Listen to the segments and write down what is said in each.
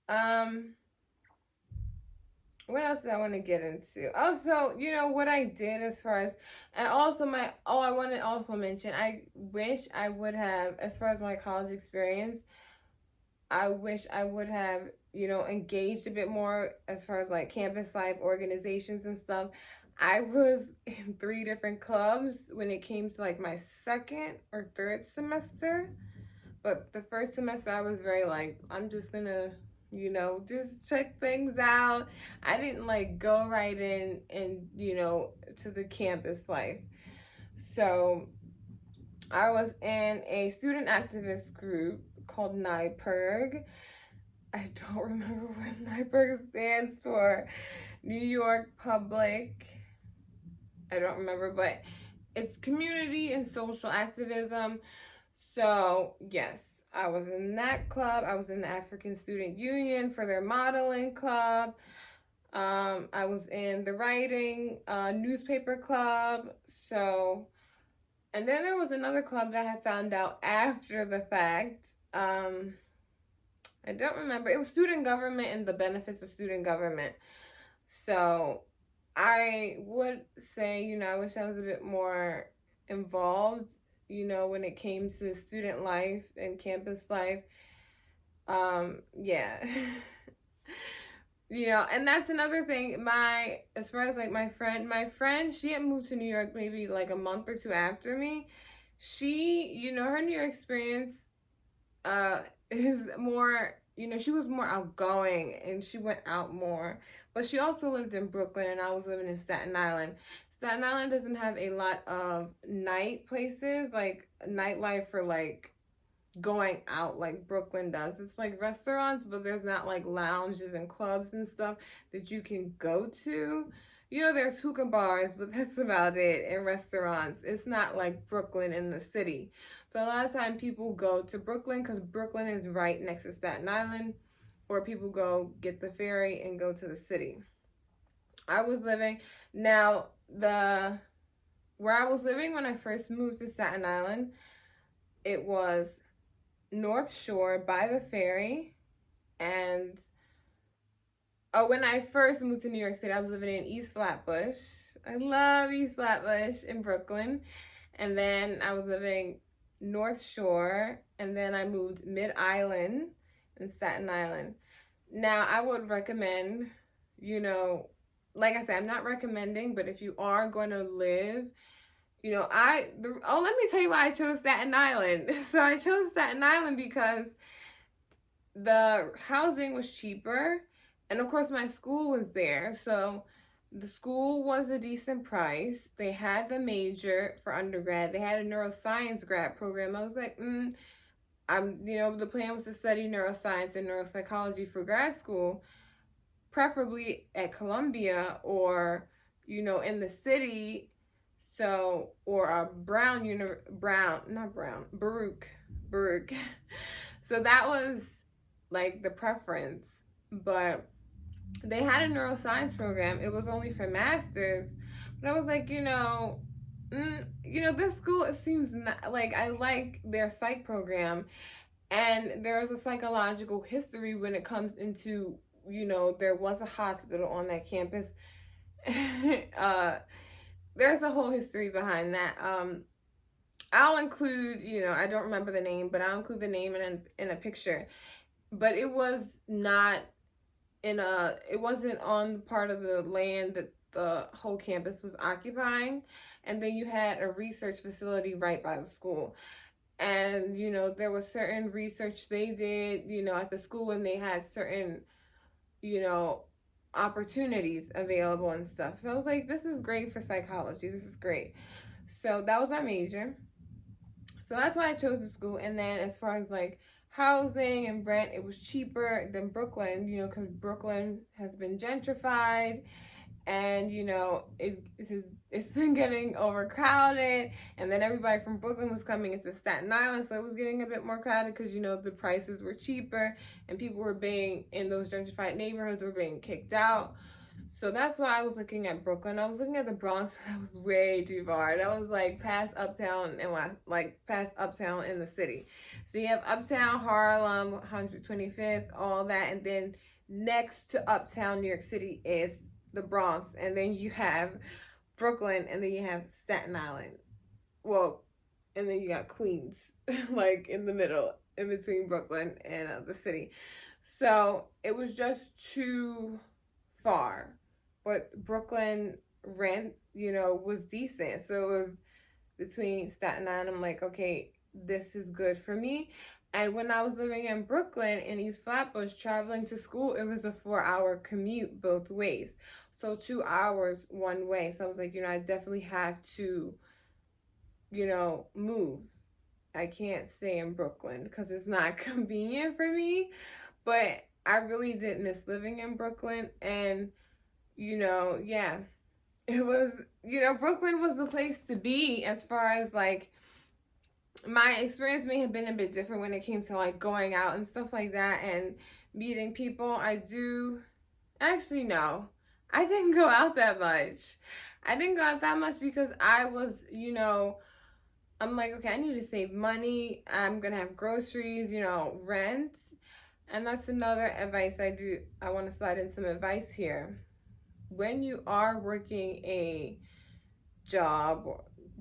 Um, what else did I want to get into? Also, what I did as far as, and also I want to also mention, I wish I would have, as far as my college experience, I wish I would have, engaged a bit more as far as like campus life, organizations and stuff. I was in three different clubs when it came to like my second or third semester. But the first semester, I was very like, I'm just gonna, just check things out. I didn't like go right in and, to the campus life. So I was in a student activist group called NYPIRG. I don't remember what NYPIRG stands for. New York Public. I don't remember, but it's community and social activism. So, yes, I was in that club. I was in the African Student Union for their modeling club. I was in the writing newspaper club. So, and then there was another club that I found out after the fact. I don't remember. It was student government and the benefits of student government. So, I would say, I wish I was a bit more involved, when it came to student life and campus life. Yeah. And that's another thing. As far as like my friend, she had moved to New York maybe like a month or two after me. She, her New York experience is more, she was more outgoing and she went out more. But she also lived in Brooklyn and I was living in Staten Island. Staten Island doesn't have a lot of night places, like nightlife for like going out like Brooklyn does. It's like restaurants, but there's not like lounges and clubs and stuff that you can go to. There's hookah bars, but that's about it, and restaurants. It's not like Brooklyn in the city. So a lot of time people go to Brooklyn because Brooklyn is right next to Staten Island, or people go get the ferry and go to the city. I was living, now where I was living when I first moved to Staten Island, it was North Shore by the ferry. And when I first moved to New York City, I was living in East Flatbush. I love East Flatbush in Brooklyn. And then I was living North Shore, and then I moved Mid Island in Staten Island. Now, I would recommend, like I said, I'm not recommending, but if you are going to live, let me tell you why I chose Staten Island. So I chose Staten Island because the housing was cheaper, and of course my school was there. So the school was a decent price. They had the major for undergrad. They had a neuroscience grad program. I was like, the plan was to study neuroscience and neuropsychology for grad school, preferably at Columbia or, in the city. So, or a Baruch. So that was like the preference. But they had a neuroscience program. It was only for masters. But I was like, this school, it seems not, like I like their psych program. And there is a psychological history when it comes into, there was a hospital on that campus. There's a whole history behind that. I'll include, I don't remember the name, but I'll include the name in a picture. But it was not it wasn't on part of the land that the whole campus was occupying. And then you had a research facility right by the school. And, there was certain research they did, at the school, and they had certain, opportunities available and stuff. So I was like, this is great for psychology. This is great. So that was my major. So that's why I chose the school. And then as far as like housing and rent, it was cheaper than Brooklyn, because Brooklyn has been gentrified, and it's been getting overcrowded. And then everybody from Brooklyn was coming into Staten Island, so it was getting a bit more crowded because the prices were cheaper and people were being in those gentrified neighborhoods were being kicked out. So that's why I was looking at Brooklyn. I was looking at the Bronx, but that was way too far. That was like past Uptown and like past Uptown in the city. So you have Uptown, Harlem, 125th, all that, and then next to Uptown, New York City is the Bronx, and then you have Brooklyn, and then you have Staten Island. Well, and then you got Queens, like in the middle, in between Brooklyn and the city. So it was just too far, but Brooklyn rent, was decent. So it was between Staten Island. I'm like, okay, this is good for me. And when I was living in Brooklyn in East Flatbush, traveling to school, it was a 4-hour commute both ways. So 2 hours one way. So I was like, I definitely have to, move. I can't stay in Brooklyn because it's not convenient for me. But I really did miss living in Brooklyn. And, yeah, it was, Brooklyn was the place to be as far as like my experience may have been a bit different when it came to like going out and stuff like that and meeting people. I do actually no. I didn't go out that much. I didn't go out that much because I was, I'm like, okay, I need to save money. I'm gonna have groceries, rent. And that's another advice I do. I want to slide in some advice here. When you are working a job,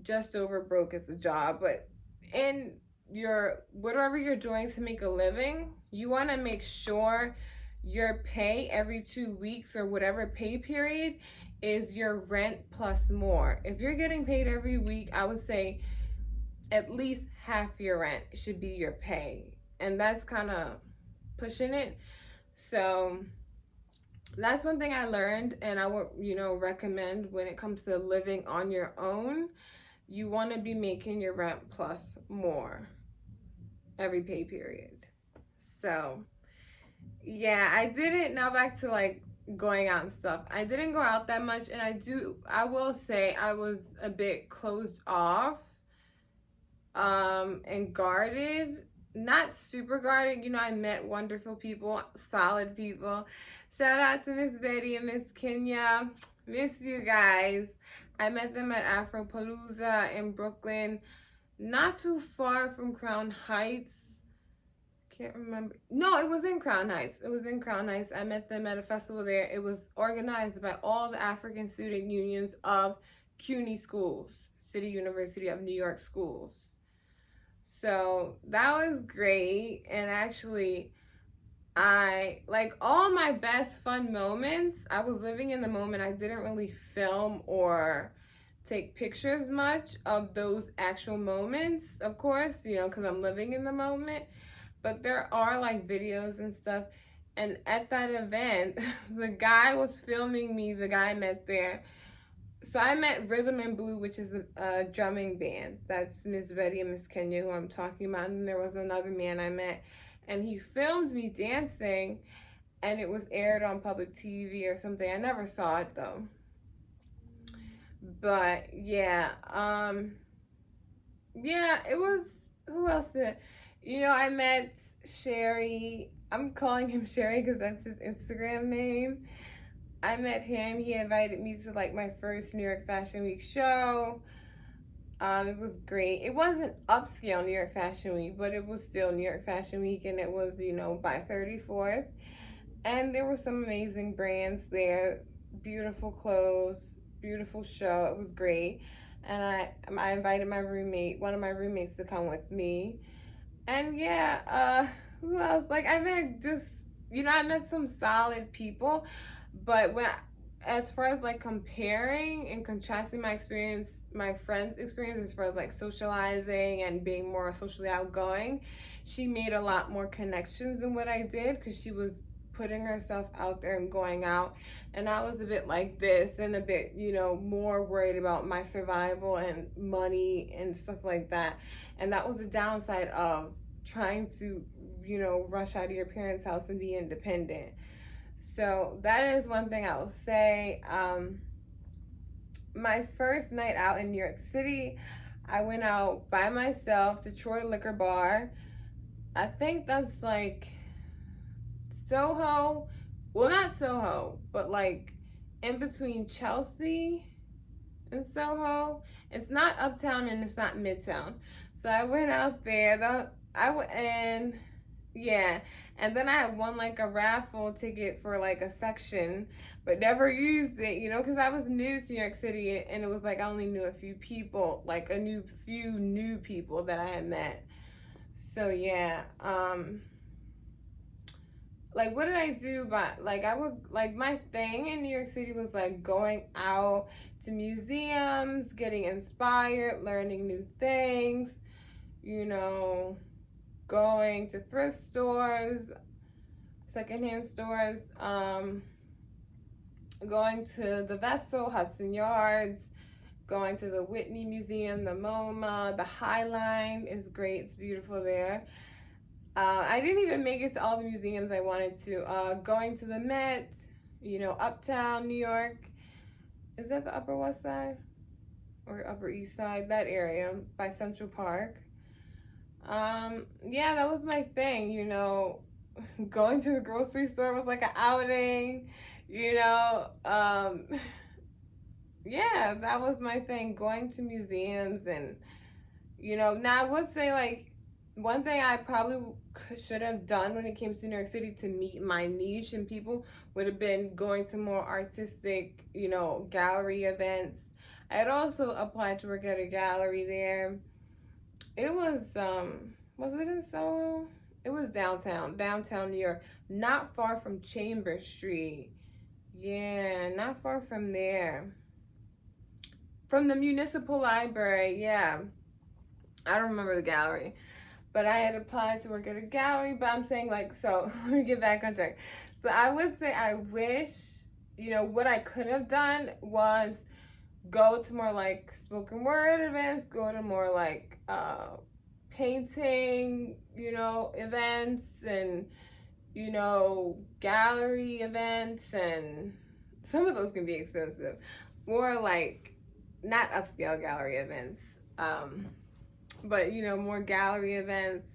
just over broke is a job, but in your whatever you're doing to make a living, you want to make sure your pay every 2 weeks or whatever pay period is your rent plus more. If you're getting paid every week, I would say at least half your rent should be your pay. And that's kind of pushing it. So that's one thing I learned, and I would, recommend when it comes to living on your own. You want to be making your rent plus more every pay period. So, yeah, I didn't, now back to like going out and stuff. I didn't go out that much, and I will say I was a bit closed off and guarded, not super guarded. I met wonderful people, solid people. Shout out to Miss Betty and Miss Kenya. Miss you guys. I met them at Afropalooza in Brooklyn, not too far from Crown Heights. Can't remember. No, it was in Crown Heights. It was in Crown Heights. I met them at a festival there. It was organized by all the African student unions of CUNY schools, City University of New York schools. So that was great. And actually, I like all my best fun moments. I was living in the moment. I didn't really film or take pictures much of those actual moments, of course, because I'm living in the moment. But there are like videos and stuff. And at that event, the guy was filming me, the guy I met there. So I met Rhythm and Blue, which is a drumming band. That's Miss Betty and Miss Kenya, who I'm talking about. And there was another man I met, and he filmed me dancing, and it was aired on public TV or something. I never saw it though. But yeah, it was, who else did? I met Sherry. I'm calling him Sherry because that's his Instagram name. I met him. He invited me to like my first New York Fashion Week show. It was great. It wasn't upscale New York Fashion Week, but it was still New York Fashion Week, and it was, by 34th. And there were some amazing brands there, beautiful clothes, beautiful show. It was great. And I invited one of my roommates to come with me. And yeah, who else? Like I met some solid people. But as far as like comparing and contrasting my experience, my friend's experience as far as like socializing and being more socially outgoing, she made a lot more connections than what I did because she was putting herself out there and going out. And I was a bit like this and a bit, more worried about my survival and money and stuff like that. And that was the downside of trying to, rush out of your parents' house and be independent. So that is one thing I will say. My first night out in New York City, I went out by myself to Troy Liquor Bar. I think that's like Soho. Well, not Soho, but like in between Chelsea and Soho. It's not uptown and it's not midtown. So I went out there. I went and yeah, and then I had won like a raffle ticket for like a section, but never used it, because I was new to New York City and it was like I only knew a few people, like few new people that I had met. So yeah, like what did I do? But like I would like my thing in New York City was like going out to museums, getting inspired, learning new things, you know, going to thrift stores, secondhand stores, going to the Vessel, Hudson Yards, going to the Whitney Museum, the MoMA, the High Line is great. It's beautiful there. I didn't even make it to all the museums I wanted to. Going to the Met, Uptown New York. Is that the Upper West Side or Upper East Side? That area by Central Park. Yeah, that was my thing, going to the grocery store was like an outing, you know. Yeah, that was my thing, going to museums and, now I would say like one thing I probably should have done when it came to New York City to meet my niche and people would have been going to more artistic, gallery events. I had also applied to work at a gallery there. It was it in Soho? It was downtown New York, not far from Chambers Street. Yeah, not far from there. From the municipal library, yeah. I don't remember the gallery. But I had applied to work at a gallery, but I'm saying like, so let me get back on track. So I would say I wish, what I could have done was go to more like spoken word events, go to more like painting, events and, gallery events, and some of those can be expensive. More like not upscale gallery events, but more gallery events,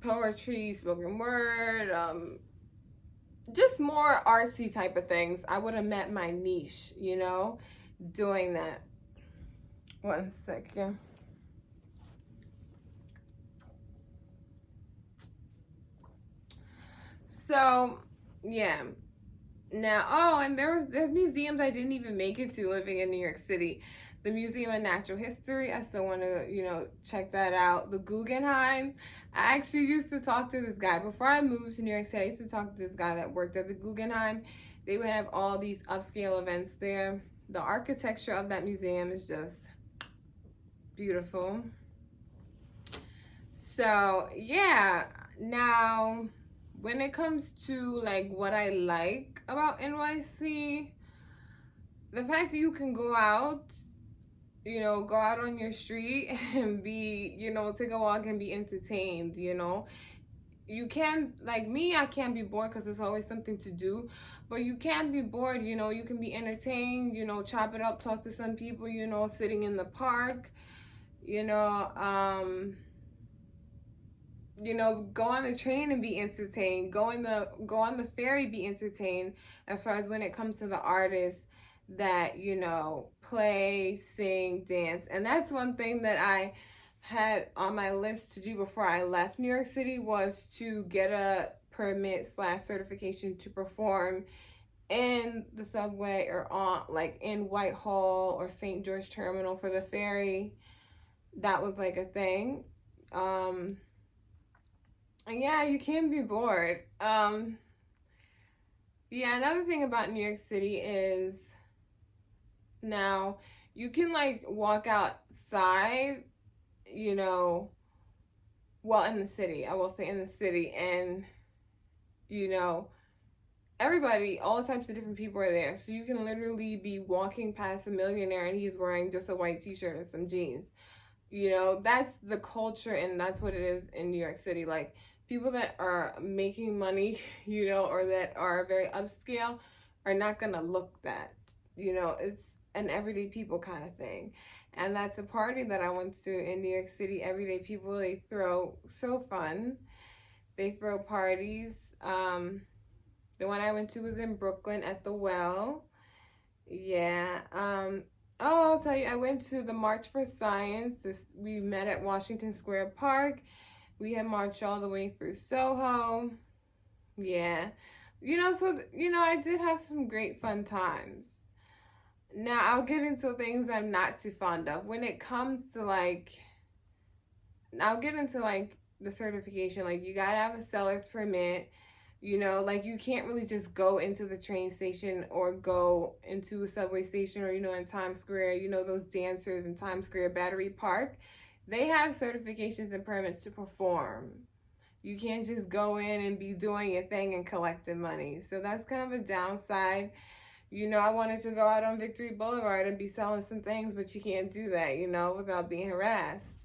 poetry, spoken word, just more artsy type of things. I would have met my niche, doing that. 1 second. So, yeah. Now, and there's museums I didn't even make it to living in New York City. The Museum of Natural History, I still want to, check that out. The Guggenheim, I actually used to talk to this guy. Before I moved to New York City, I used to talk to this guy that worked at the Guggenheim. They would have all these upscale events there. The architecture of that museum is just beautiful. So, yeah. Now, when it comes to like what I like about NYC, the fact that you can go out, go out on your street and be, take a walk and be entertained, You can, like me, I can't be bored because there's always something to do, but you can't be bored, you can be entertained, chop it up, talk to some people, sitting in the park, go on the train and be entertained. Go on the ferry, be entertained. As far as when it comes to the artists that play, sing, dance, and that's one thing that I had on my list to do before I left New York City was to get a permit / certification to perform in the subway or on like in Whitehall or St. George Terminal for the ferry. That was like a thing. And yeah, you can be bored. Yeah, another thing about New York City is now you can like walk outside, well, in the city, I will say in the city, and everybody, all types of different people are there. So you can literally be walking past a millionaire and he's wearing just a white t-shirt and some jeans. That's the culture and that's what it is in New York City. Like people that are making money, or that are very upscale are not gonna look that. It's an everyday people kind of thing. And that's a party that I went to in New York City. Everyday people, they throw so fun. They throw parties. The one I went to was in Brooklyn at the Well. Yeah. Oh, I'll tell you, I went to the March for Science. We met at Washington Square Park. We had marched all the way through Soho. Yeah. I did have some great fun times. Now, I'll get into things I'm not too fond of. When it comes to I'll get into the certification. Like, you gotta have a seller's permit. Like, you can't really just go into the train station or go into a subway station or, in Times Square, those dancers in Times Square Battery Park. They have certifications and permits to perform. You can't just go in and be doing your thing and collecting money. So that's kind of a downside. I wanted to go out on Victory Boulevard and be selling some things, but you can't do that, without being harassed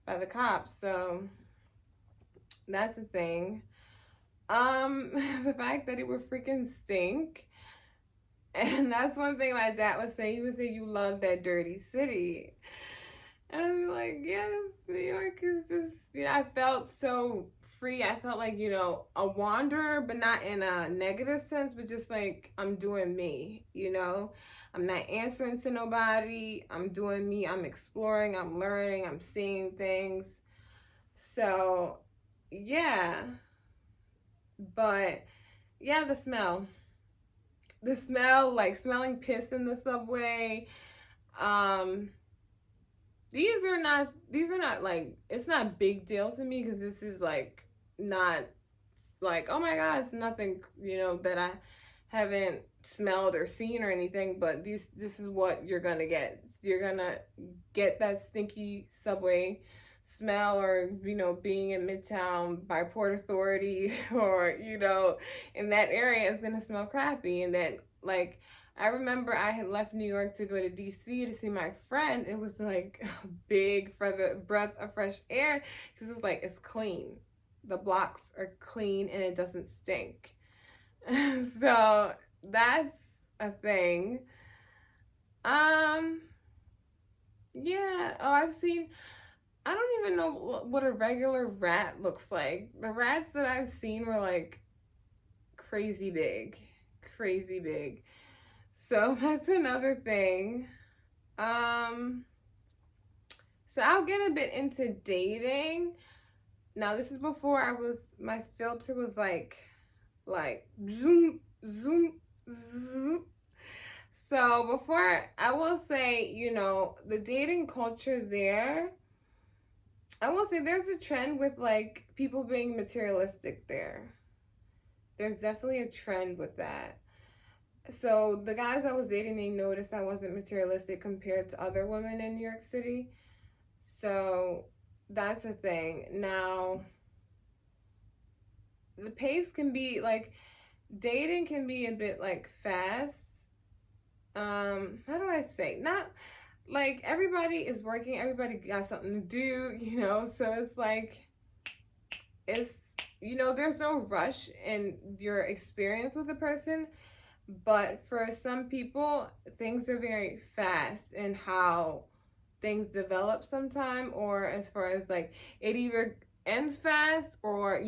by the cops. So that's a thing. The fact that it would freaking stink. And that's one thing my dad would say. He would say, "You love that dirty city." And I'm like, yes, New York is just, I felt so free. I felt like, a wanderer, but not in a negative sense, but just like I'm doing me, I'm not answering to nobody. I'm doing me. I'm exploring. I'm learning. I'm seeing things. So, yeah. But, yeah, the smell. The smell, like smelling piss in the subway. These are not like, it's not a big deal to me because this is like not like, oh my God, it's nothing, that I haven't smelled or seen or anything, but this is what you're gonna get. You're gonna get that stinky subway smell, or being in Midtown by Port Authority, or in that area, it's gonna smell crappy. And then, like, I remember I had left New York to go to DC to see my friend. It was like a big for the breath of fresh air because it's like, it's clean. The blocks are clean and it doesn't stink. So that's a thing. Yeah. Oh, I don't even know what a regular rat looks like. The rats that I've seen were like crazy big. Crazy big. So that's another thing. So I'll get a bit into dating. Now, this is before my filter was like zoom, zoom, zoom. So before, I will say, the dating culture there, I will say there's a trend with like people being materialistic there. There's definitely a trend with that. So the guys I was dating, they noticed I wasn't materialistic compared to other women in New York City. So that's a thing. Now, the pace can be like, dating can be a bit like fast. How do I say? Not like everybody is working, everybody got something to do, so it's like, it's, there's no rush in your experience with a person. But for some people, things are very fast in how things develop sometime, or as far as like, it either ends fast or,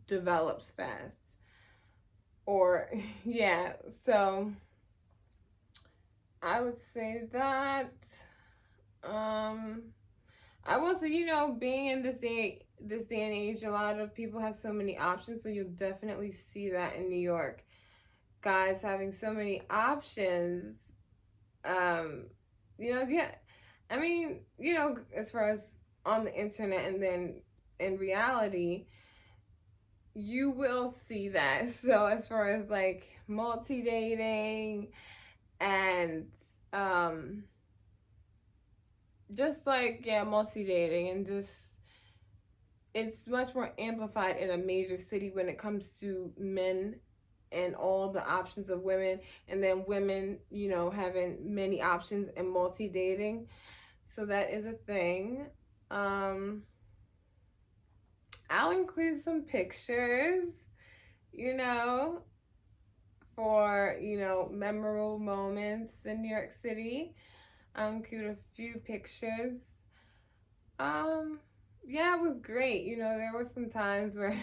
develops fast. Or, yeah, so I would say that. I will say, being in this day and age, a lot of people have so many options, so you'll definitely see that in New York. Guys having so many options. Yeah. I mean, as far as on the internet and then in reality, you will see that. So as far as like multi-dating and just like, yeah, multi-dating, and just, it's much more amplified in a major city when it comes to men and all the options of women, and then women, having many options and multi-dating. So that is a thing. I'll include some pictures, for, memorable moments in New York City. I'll include a few pictures. Yeah, it was great. There were some times where,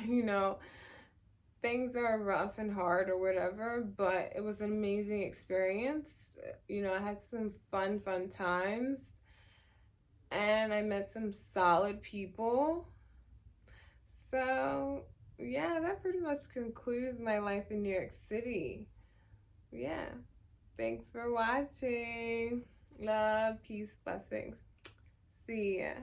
things are rough and hard or whatever, but it was an amazing experience. You know, I had some fun times, and I met some solid people. So, yeah, that pretty much concludes my life in New York City. Yeah. Thanks for watching. Love, peace, blessings. See ya.